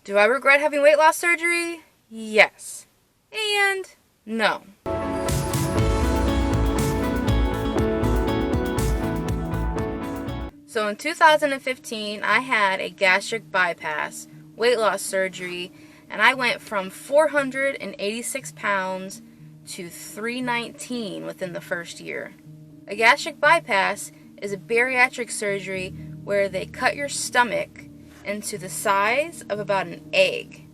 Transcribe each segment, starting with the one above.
Do I regret having weight loss surgery? Yes. And no. So in 2015, I had a gastric bypass, weight loss surgery, and I went from 486 pounds to 319 within the first year. A gastric bypass is a bariatric surgery where they cut your stomach into the size of about an egg.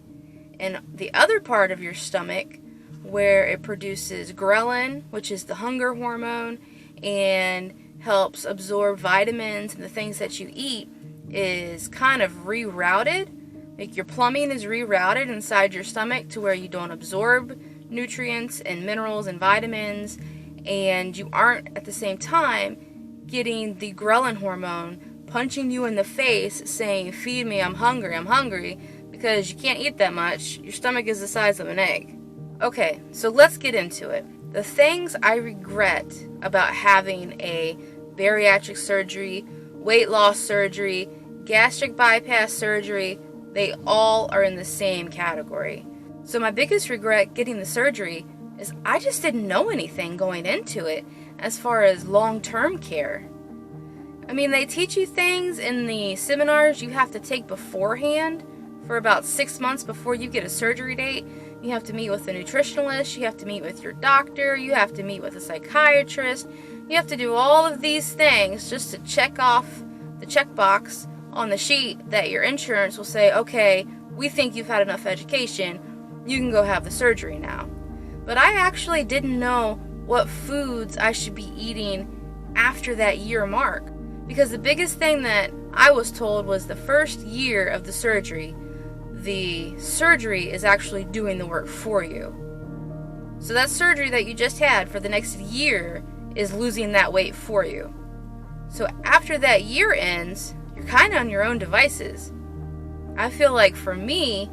And the other part of your stomach, where it produces ghrelin, which is the hunger hormone, and helps absorb vitamins and the things that you eat, is kind of rerouted. Like your plumbing is rerouted inside your stomach to where you don't absorb nutrients and minerals and vitamins, and you aren't at the same time getting the ghrelin hormone punching you in the face saying, feed me, I'm hungry, because you can't eat that much. Your stomach is the size of an egg. Okay, so let's get into it. The things I regret about having a bariatric surgery, weight loss surgery, gastric bypass surgery, they all are in the same category. So my biggest regret getting the surgery is I just didn't know anything going into it as far as long-term care. I mean, they teach you things in the seminars you have to take beforehand for about 6 months before you get a surgery date. You have to meet with a nutritionalist, you have to meet with your doctor, you have to meet with a psychiatrist. You have to do all of these things just to check off the checkbox on the sheet that your insurance will say, okay, we think you've had enough education, you can go have the surgery now. But I actually didn't know what foods I should be eating after that year mark. Because the biggest thing that I was told was the first year of the surgery is actually doing the work for you. So that surgery that you just had for the next year is losing that weight for you. So after that year ends, you're kind of on your own devices. I feel like for me,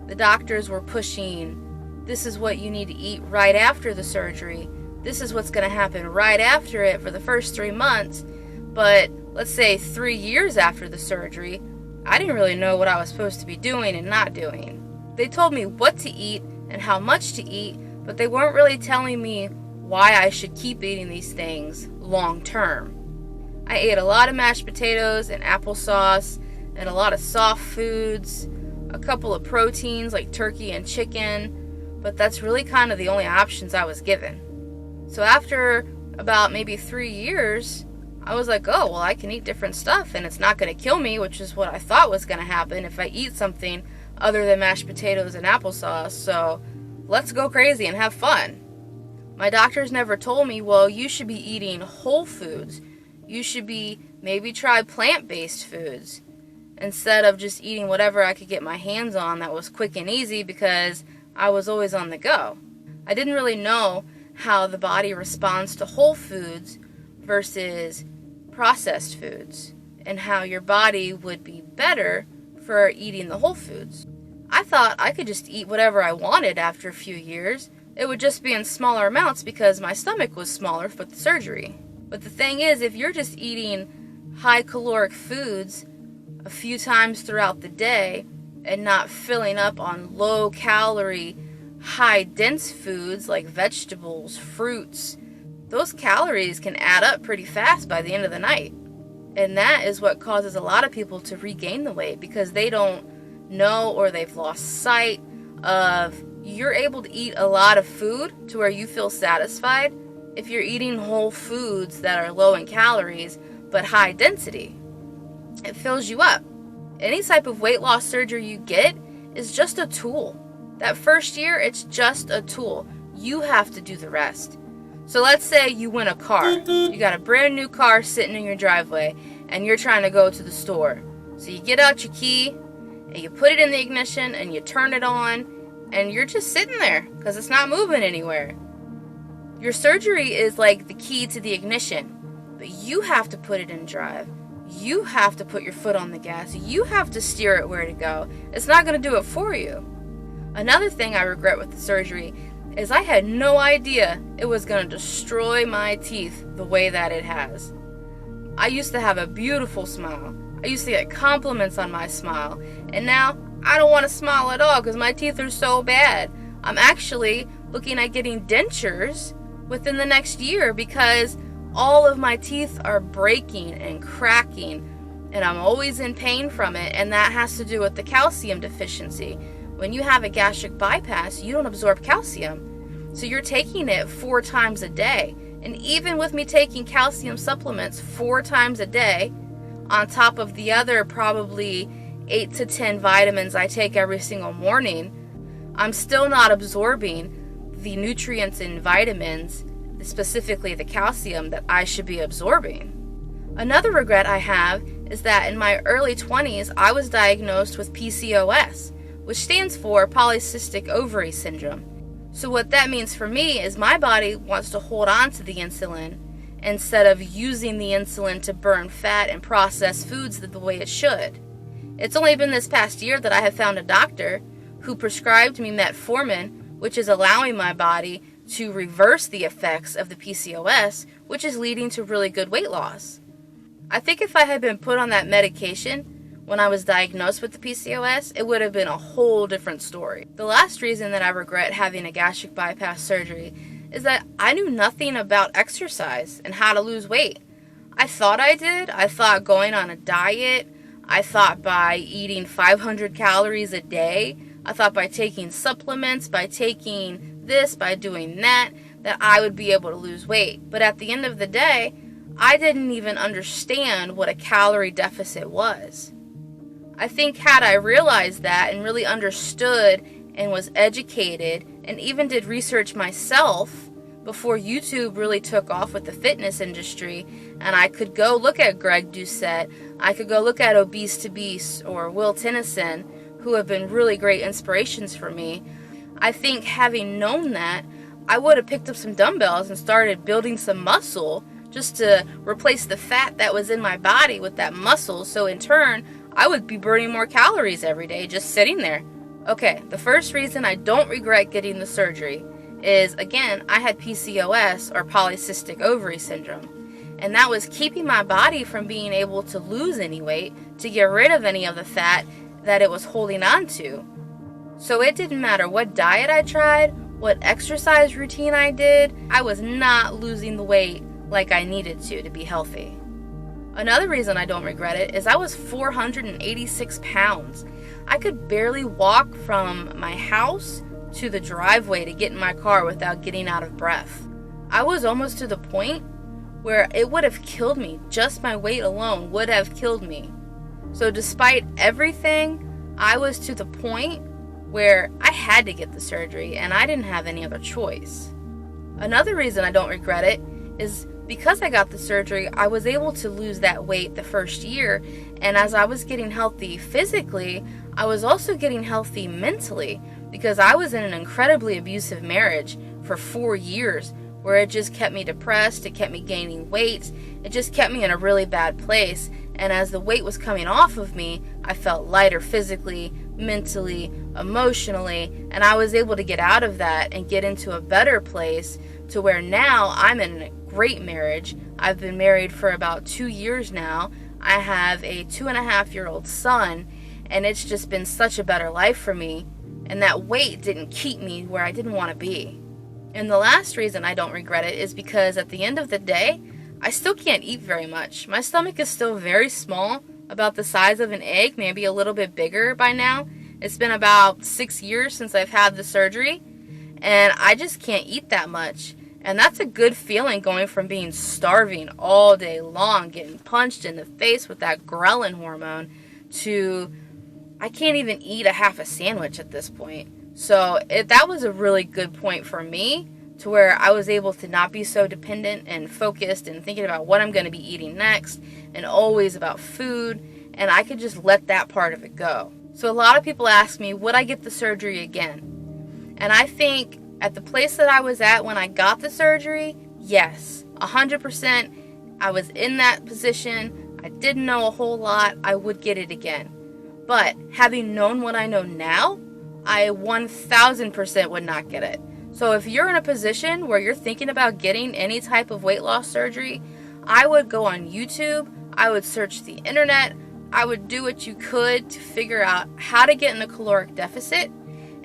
the doctors were pushing, this is what you need to eat right after the surgery. This is what's going to happen right after it for the first 3 months. But let's say 3 years after the surgery, I didn't really know what I was supposed to be doing and not doing. They told me what to eat and how much to eat, but they weren't really telling me why I should keep eating these things long term. I ate a lot of mashed potatoes and applesauce and a lot of soft foods, a couple of proteins like turkey and chicken, but that's really kind of the only options I was given. So after about maybe 3 years, I was like, oh, well, I can eat different stuff and it's not going to kill me, which is what I thought was going to happen if I eat something other than mashed potatoes and applesauce. So let's go crazy and have fun. My doctors never told me, well, you should be eating whole foods. You should be maybe try plant-based foods instead of just eating whatever I could get my hands on that was quick and easy because I was always on the go. I didn't really know how the body responds to whole foods versus processed foods and how your body would be better for eating the whole foods. I thought I could just eat whatever I wanted after a few years. It would just be in smaller amounts because my stomach was smaller for the surgery. But the thing is, if you're just eating high caloric foods a few times throughout the day and not filling up on low calorie, high dense foods like vegetables, fruits, those calories can add up pretty fast by the end of the night. And that is what causes a lot of people to regain the weight because they don't know or they've lost sight of you're able to eat a lot of food to where you feel satisfied if you're eating whole foods that are low in calories but high density. It fills you up. Any type of weight loss surgery you get is just a tool. That first year, it's just a tool. You have to do the rest. So let's say you win a car. You got a brand new car sitting in your driveway and you're trying to go to the store. So you get out your key and you put it in the ignition and you turn it on and you're just sitting there because it's not moving anywhere. Your surgery is like the key to the ignition, but you have to put it in drive. You have to put your foot on the gas. You have to steer it where to go. It's not going to do it for you. Another thing I regret with the surgery is I had no idea it was going to destroy my teeth the way that it has. I used to have a beautiful smile. I used to get compliments on my smile. And now I don't want to smile at all because my teeth are so bad. I'm actually looking at getting dentures within the next year because all of my teeth are breaking and cracking, and I'm always in pain from it, and that has to do with the calcium deficiency. When you have a gastric bypass, you don't absorb calcium, so you're taking it 4 times a day. And even with me taking calcium supplements 4 times a day, on top of the other probably 8 to 10 vitamins I take every single morning, I'm still not absorbing the nutrients and vitamins, specifically the calcium, that I should be absorbing. Another regret I have is that in my early 20s, I was diagnosed with PCOS, which stands for Polycystic Ovary Syndrome. So what that means for me is my body wants to hold on to the insulin instead of using the insulin to burn fat and process foods the way it should. It's only been this past year that I have found a doctor who prescribed me metformin, which is allowing my body to reverse the effects of the PCOS, which is leading to really good weight loss. I think if I had been put on that medication when I was diagnosed with the PCOS, it would have been a whole different story. The last reason that I regret having a gastric bypass surgery is that I knew nothing about exercise and how to lose weight. I thought I did. I thought going on a diet. I thought by eating 500 calories a day. I thought by taking supplements, by taking this, by doing that I would be able to lose weight. But at the end of the day, I didn't even understand what a calorie deficit was. I think had I realized that and really understood and was educated and even did research myself before YouTube really took off with the fitness industry, and I could go look at Greg Doucette, I could go look at Obese to Beast or Will Tennyson, who have been really great inspirations for me. I think having known that, I would have picked up some dumbbells and started building some muscle just to replace the fat that was in my body with that muscle, so in turn, I would be burning more calories every day just sitting there. Okay, the first reason I don't regret getting the surgery is, again, I had PCOS, or Polycystic Ovary Syndrome, and that was keeping my body from being able to lose any weight to get rid of any of the fat that it was holding on to. So it didn't matter what diet I tried, what exercise routine I did, I was not losing the weight like I needed to be healthy. Another reason I don't regret it is I was 486 pounds. I could barely walk from my house to the driveway to get in my car without getting out of breath. I was almost to the point where it would have killed me. Just my weight alone would have killed me. So despite everything, I was to the point where I had to get the surgery and I didn't have any other choice. Another reason I don't regret it is because I got the surgery, I was able to lose that weight the first year, and as I was getting healthy physically, I was also getting healthy mentally, because I was in an incredibly abusive marriage for 4 years where it just kept me depressed, it kept me gaining weight, it just kept me in a really bad place, and as the weight was coming off of me, I felt lighter physically, mentally, emotionally, and I was able to get out of that and get into a better place to where now I'm in a great marriage. I've been married for about 2 years now. I have a 2.5-year-old son, and it's just been such a better life for me, and that weight didn't keep me where I didn't want to be. And the last reason I don't regret it is because at the end of the day, I still can't eat very much. My stomach is still very small, about the size of an egg, maybe a little bit bigger by now. It's been about 6 years since I've had the surgery, and I just can't eat that much. And that's a good feeling, going from being starving all day long, getting punched in the face with that ghrelin hormone, to I can't even eat a half a sandwich at this point. So that was a really good point for me, to where I was able to not be so dependent and focused and thinking about what I'm going to be eating next and always about food, and I could just let that part of it go. So a lot of people ask me, would I get the surgery again? And I think at the place that I was at when I got the surgery, yes, 100%. I was in that position. I didn't know a whole lot. I would get it again. But having known what I know now, I 1000% would not get it. So if you're in a position where you're thinking about getting any type of weight loss surgery, I would go on YouTube. I would search the internet. I would do what you could to figure out how to get in a caloric deficit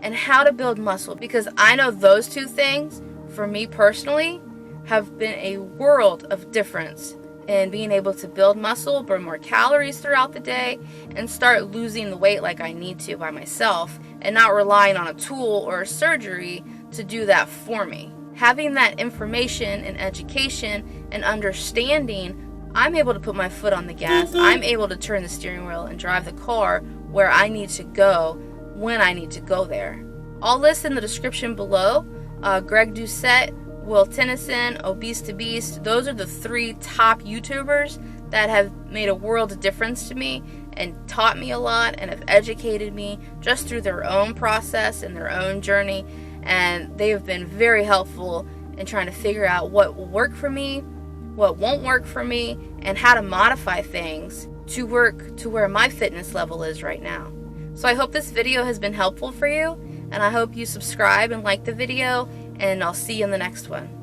and how to build muscle, because I know those two things, for me personally, have been a world of difference in being able to build muscle, burn more calories throughout the day, and start losing the weight like I need to by myself, and not relying on a tool or a surgery to do that for me. Having that information and education and understanding, I'm able to put my foot on the gas. I'm able to turn the steering wheel and drive the car where I need to go when I need to go there. I'll list in the description below Greg Doucette, Will Tennyson, Obese to Beast. Those are the 3 top YouTubers that have made a world of difference to me and taught me a lot and have educated me just through their own process and their own journey. And they have been very helpful in trying to figure out what will work for me, what won't work for me, and how to modify things to work to where my fitness level is right now. So I hope this video has been helpful for you, and I hope you subscribe and like the video, and I'll see you in the next one.